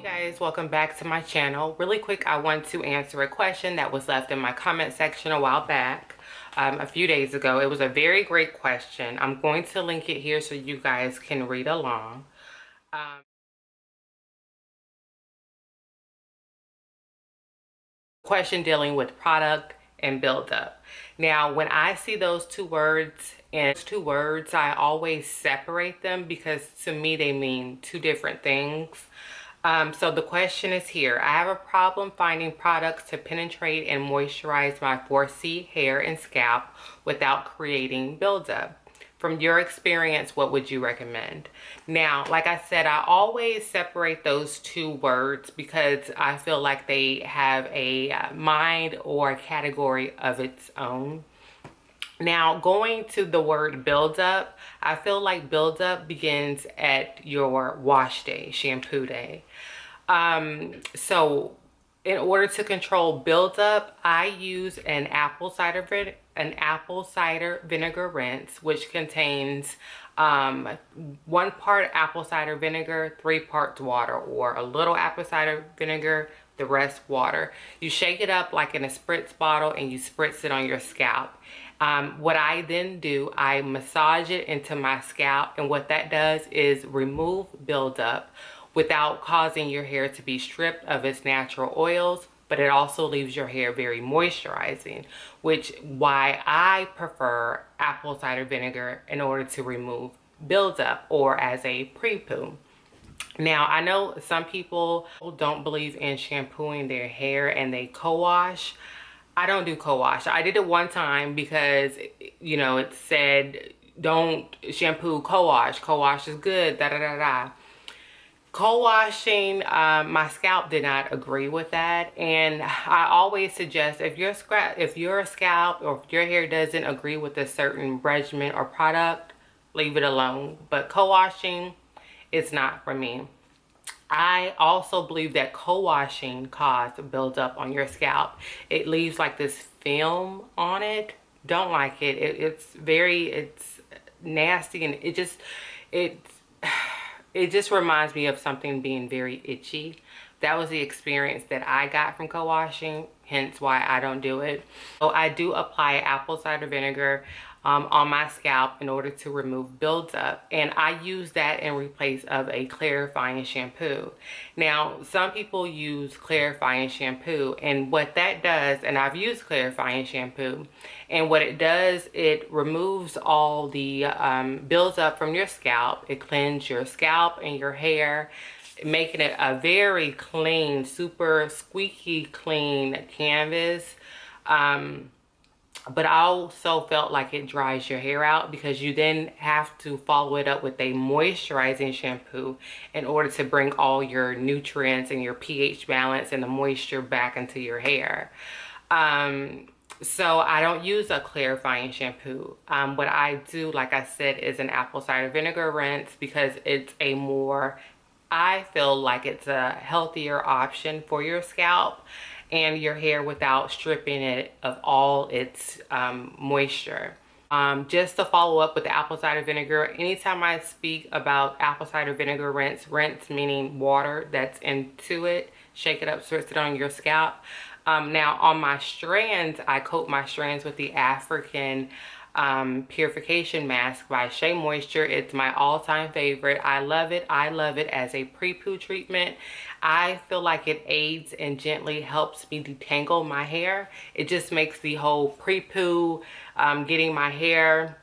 you guys, welcome back to my channel. Really quick, I want to answer a question that was left in my comment section a while back, a few days ago. It was a very great question. I'm going to link it here so you guys can read along. Question dealing with product and buildup. Now, when I see those two words, I always separate them because to me they mean two different things. So the question is here. I have a problem finding products to penetrate and moisturize my 4C hair and scalp without creating buildup. From your experience, what would you recommend? Now, like I said, I always separate those two words because I feel like they have a mind or a category of its own. Now, going to the word buildup, I feel like buildup begins at your wash day, shampoo day. So in order to control buildup, I use an apple cider vinegar rinse, which contains 1 part apple cider vinegar, 3 parts water, or a little apple cider vinegar, the rest water. You shake it up like in a spritz bottle and you spritz it on your scalp. What I then do, I massage it into my scalp, and what that does is remove buildup without causing your hair to be stripped of its natural oils, but it also leaves your hair very moisturizing, which why I prefer apple cider vinegar in order to remove buildup or as a pre-poo. Now, I know some people don't believe in shampooing their hair and they co-wash. I don't do co-wash. I did it one time because, you know, it said don't shampoo co-wash. Co-wash is good, da da da da. Co-washing, my scalp did not agree with that, and I always suggest if your scalp or if your hair doesn't agree with a certain regimen or product, leave it alone. But co-washing is not for me. I also believe that co-washing causes buildup on your scalp. It leaves like this film on it. Don't like it. It's nasty, and it just reminds me of something being very itchy. That was the experience that I got from co-washing, hence why I don't do it. So I do apply apple cider vinegar on my scalp in order to remove buildup, and I use that in replace of a clarifying shampoo. Now, some people use clarifying shampoo, and what that does, and I've used clarifying shampoo, and what it does, it removes all the buildup from your scalp. It cleans your scalp and your hair, making it a very clean, super squeaky clean canvas. But I also felt like it dries your hair out because you then have to follow it up with a moisturizing shampoo in order to bring all your nutrients and your pH balance and the moisture back into your hair. So I don't use a clarifying shampoo. What I do, like I said, is an apple cider vinegar rinse because it's a more, I feel like it's a healthier option for your scalp and your hair without stripping it of all its moisture. Just to follow up with the apple cider vinegar, anytime I speak about apple cider vinegar rinse meaning water that's into it, shake it up, spritz it on your scalp. Now on my strands, I coat my strands with the African Purification Mask by Shea Moisture. It's my all-time favorite. I love it. I love it as a pre-poo treatment. I feel like it aids and gently helps me detangle my hair. It just makes the whole pre-poo, getting my hair,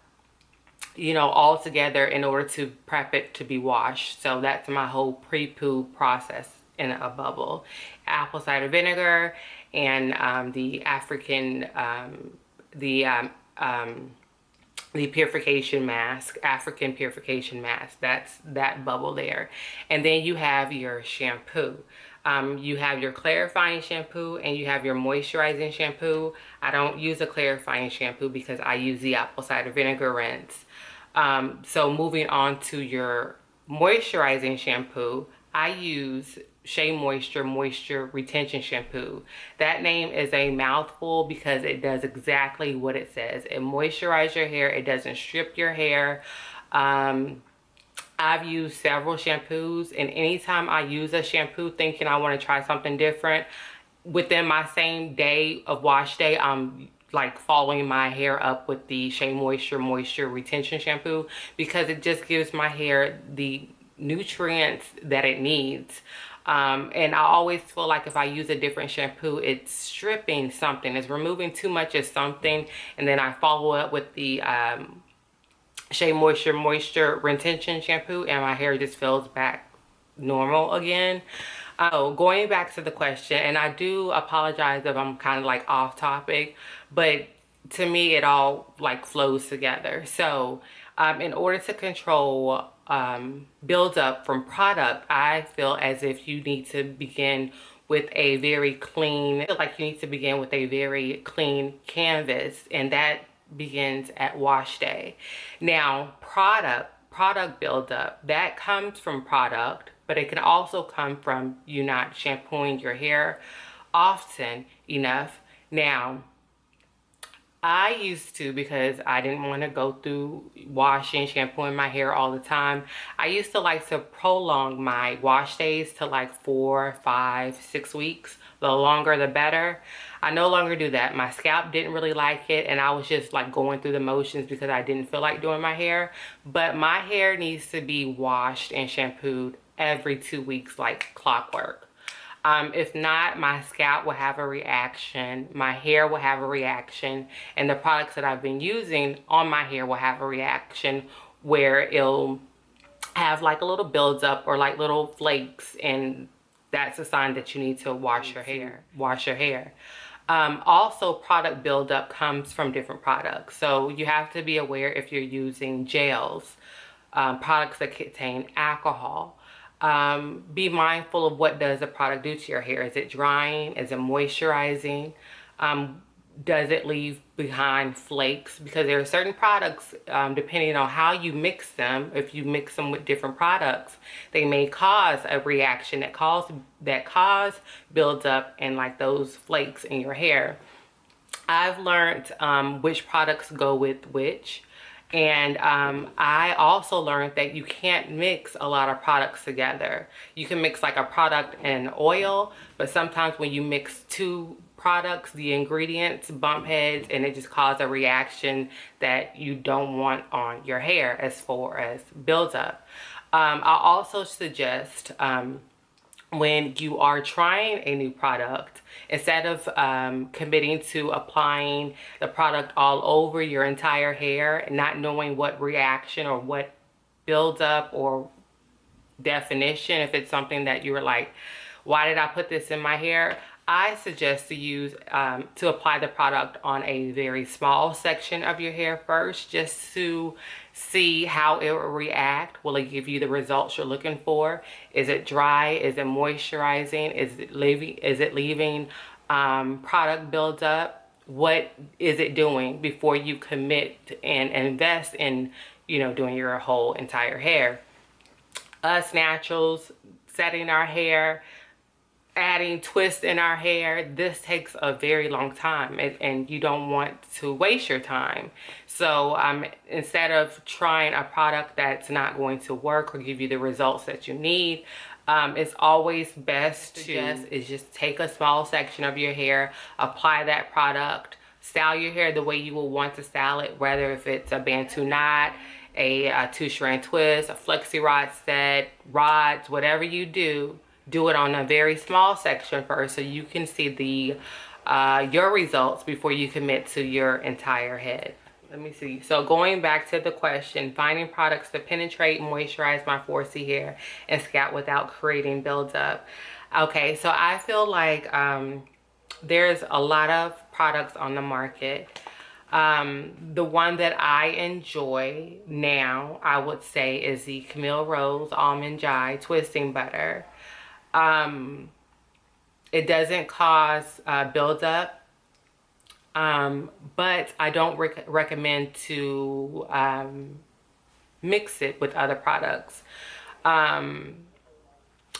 you know, all together in order to prep it to be washed. So that's my whole pre-poo process in a bubble. Apple cider vinegar and the purification mask, African purification mask. That's that bubble there. And then you have your shampoo. You have your clarifying shampoo and you have your moisturizing shampoo. I don't use a clarifying shampoo because I use the apple cider vinegar rinse. So moving on to your moisturizing shampoo, I use Shea Moisture Retention Shampoo. That name is a mouthful because it does exactly what it says. It moisturizes your hair. It doesn't strip your hair. I've used several shampoos, and anytime I use a shampoo thinking I want to try something different, within my same day of wash day, I'm like following my hair up with the Shea Moisture Retention Shampoo, because it just gives my hair the nutrients that it needs. And I always feel like if I use a different shampoo, it's stripping something, it's removing too much of something, and then I follow up with the Shea Moisture Retention Shampoo, and my hair just feels back normal again. Oh, going back to the question, and I do apologize if I'm kind of like off topic, but to me it all like flows together. So in order to control buildup from product, I feel as if you need to begin with a very clean, I feel like you need to begin with a very clean canvas, and that begins at wash day. Now, product buildup, that comes from product, but it can also come from you not shampooing your hair often enough. Now, I used to, because I didn't want to go through washing, shampooing my hair all the time, I used to like to prolong my wash days to like 4, 5, 6 weeks. The longer the better. I no longer do that. My scalp didn't really like it, and I was just like going through the motions because I didn't feel like doing my hair. But my hair needs to be washed and shampooed every 2 weeks like clockwork. If not, my scalp will have a reaction, my hair will have a reaction, and the products that I've been using on my hair will have a reaction where it'll have like a little buildup or like little flakes, and that's a sign that you need to wash your hair. Also, product buildup comes from different products, so you have to be aware if you're using gels, products that contain alcohol. Be mindful of what does the product do to your hair. Is it drying? Is it moisturizing? Does it leave behind flakes? Because there are certain products, depending on how you mix them, if you mix them with different products, they may cause a reaction that cause buildup and like those flakes in your hair. I've learned which products go with which. And I also learned that you can't mix a lot of products together. You can mix like a product and oil, but sometimes when you mix two products, the ingredients bump heads, and it just causes a reaction that you don't want on your hair as far as buildup. I also suggest when you are trying a new product, instead of committing to applying the product all over your entire hair and not knowing what reaction or what buildup or definition, if it's something that you were like, why did I put this in my hair? I suggest to use to apply the product on a very small section of your hair first, just to see how it will react. Will it give you the results you're looking for? Is it dry? Is it moisturizing? Is it leaving product buildup? What is it doing before you commit and invest in, you know, doing your whole entire hair? Us naturals, setting our hair, adding twists in our hair, this takes a very long time, and you don't want to waste your time. So instead of trying a product that's not going to work or give you the results that you need, it's always best to just take a small section of your hair, apply that product, style your hair the way you will want to style it, whether if it's a Bantu knot, a 2-strand twist, a flexi rod set, rods, whatever you do it on a very small section first, so you can see the your results before you commit to your entire head. Let me see. So going back to the question, finding products to penetrate, moisturize my 4C hair and scalp without creating buildup. Okay, so I feel like there's a lot of products on the market. The one that I enjoy now, I would say, is the Camille Rose Almond Jai Twisting Butter. It doesn't cause buildup, but I don't recommend to mix it with other products. I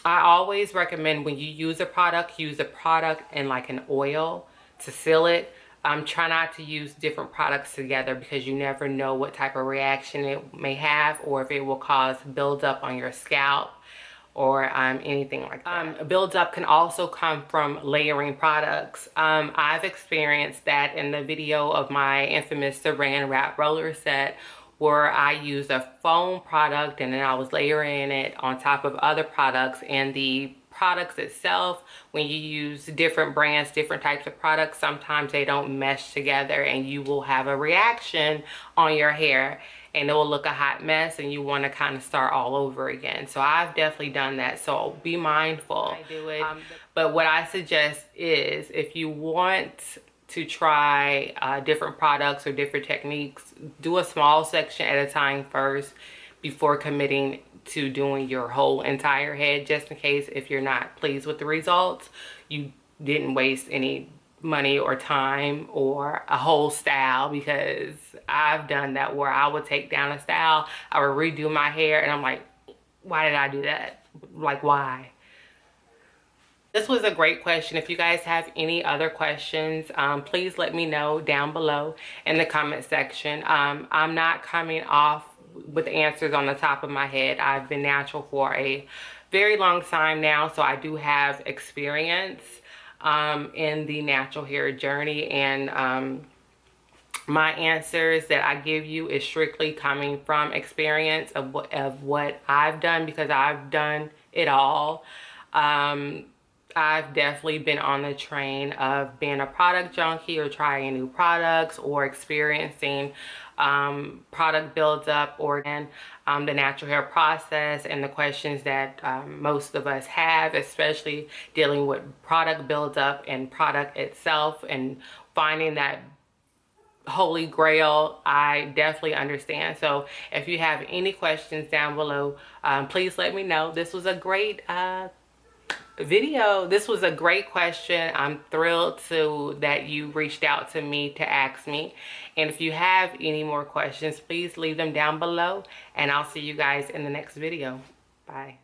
always recommend when you use a product in like an oil to seal it. Try not to use different products together because you never know what type of reaction it may have, or if it will cause buildup on your scalp or anything like that. Buildup can also come from layering products. I've experienced that in the video of my infamous Saran wrap roller set, where I used a foam product and then I was layering it on top of other products, and the products itself, when you use different brands, different types of products, sometimes they don't mesh together and you will have a reaction on your hair and it will look a hot mess and you want to kind of start all over again. So I've definitely done that, so be mindful. I do it. But what I suggest is, if you want to try different products or different techniques, do a small section at a time first before committing to doing your whole entire head, just in case if you're not pleased with the results, you didn't waste any money or time or a whole style. Because I've done that, where I would take down a style, I would redo my hair, and I'm like, why did I do that? Like, why? This was a great question. If you guys have any other questions, please let me know down below in the comment section. I'm not coming off with answers on the top of my head. I've been natural for a very long time now, so I do have experience in the natural hair journey, and my answers that I give you is strictly coming from experience of what I've done, because I've done it all. I've definitely been on the train of being a product junkie, or trying new products, or experiencing product buildup, or the natural hair process, and the questions that most of us have, especially dealing with product buildup and product itself, and finding that holy grail. I definitely understand. So if you have any questions down below, please let me know. This was a great video. This was a great question. I'm thrilled that you reached out to me to ask me. And if you have any more questions, please leave them down below, and I'll see you guys in the next video. Bye.